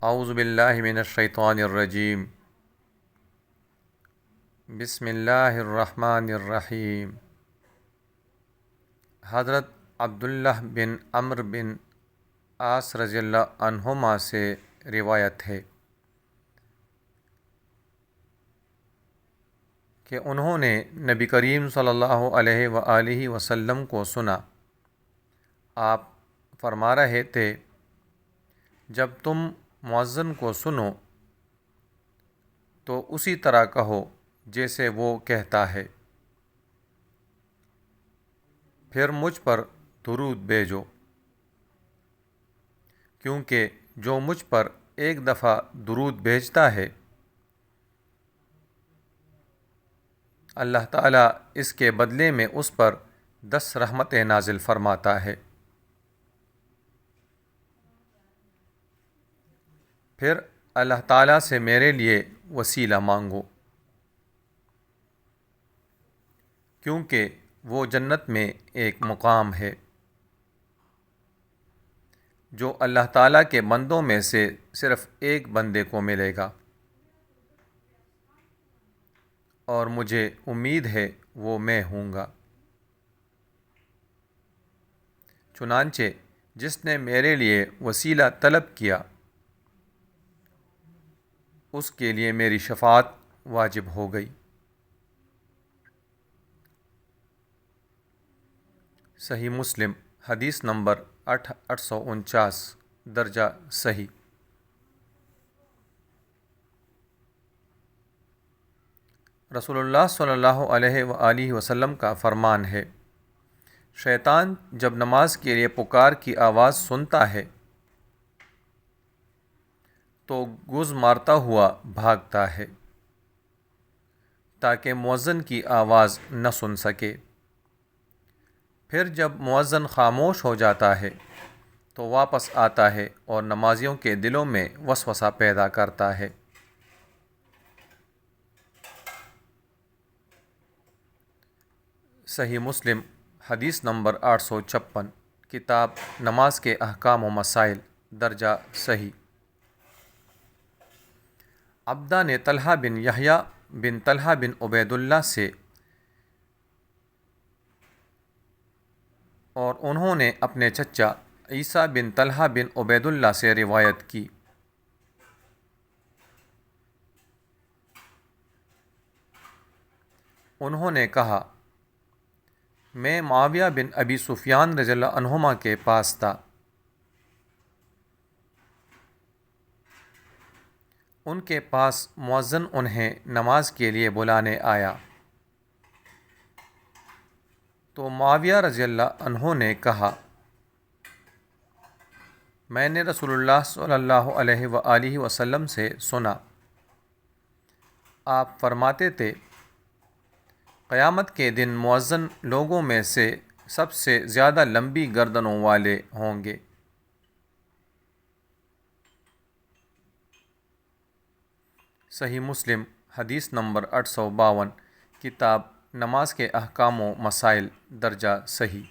اعوذ باللہ من الشیطان الرجیم بسم اللہ الرحمن الرحیم۔ حضرت عبداللہ بن عمرو بن عاص رضی اللہ عنہما سے روایت ہے کہ انہوں نے نبی کریم صلی اللہ علیہ وآلہ وسلم کو سنا۔ آپ فرما رہے تھے، جب تم مؤذن کو سنو تو اسی طرح کہو جیسے وہ کہتا ہے، پھر مجھ پر درود بھیجو، کیونکہ جو مجھ پر ایک دفعہ درود بھیجتا ہے اللہ تعالیٰ اس کے بدلے میں اس پر 10 رحمتیں نازل فرماتا ہے۔ پھر اللہ تعالیٰ سے میرے لیے وسیلہ مانگو، کیونکہ وہ جنت میں ایک مقام ہے جو اللہ تعالیٰ کے بندوں میں سے صرف ایک بندے کو ملے گا، اور مجھے امید ہے وہ میں ہوں گا۔ چنانچہ جس نے میرے لیے وسیلہ طلب کیا اس کے لیے میری شفاعت واجب ہو گئی۔ صحیح مسلم حدیث نمبر 849 درجہ صحیح۔ رسول اللہ صلی اللہ علیہ وآلہ وسلم کا فرمان ہے، شیطان جب نماز کے لیے پکار کی آواز سنتا ہے تو گوز مارتا ہوا بھاگتا ہے تاکہ مؤذن کی آواز نہ سن سکے۔ پھر جب مؤذن خاموش ہو جاتا ہے تو واپس آتا ہے اور نمازیوں کے دلوں میں وسوسہ پیدا کرتا ہے۔ صحیح مسلم حدیث نمبر 856 کتاب نماز کے احکام و مسائل درجہ صحیح۔ عبدہ نے طلحہ بن یحییٰ بن طلحہ بن عبید اللہ سے اور انہوں نے اپنے چچا عیسیٰ بن طلحہ بن عبید اللہ سے روایت کی۔ انہوں نے کہا، میں معاویہ بن ابی سفیان رضی اللہ عنہما کے پاس تھا۔ ان کے پاس مؤذن انہیں نماز کے لیے بلانے آیا تو معاویہ رضی اللہ عنہ نے کہا، میں نے رسول اللہ صلی اللہ علیہ وآلہ وسلم سے سنا، آپ فرماتے تھے، قیامت کے دن مؤذن لوگوں میں سے سب سے زیادہ لمبی گردنوں والے ہوں گے۔ صحیح مسلم حدیث نمبر 852 کتاب نماز کے احکام و مسائل درجہ صحیح۔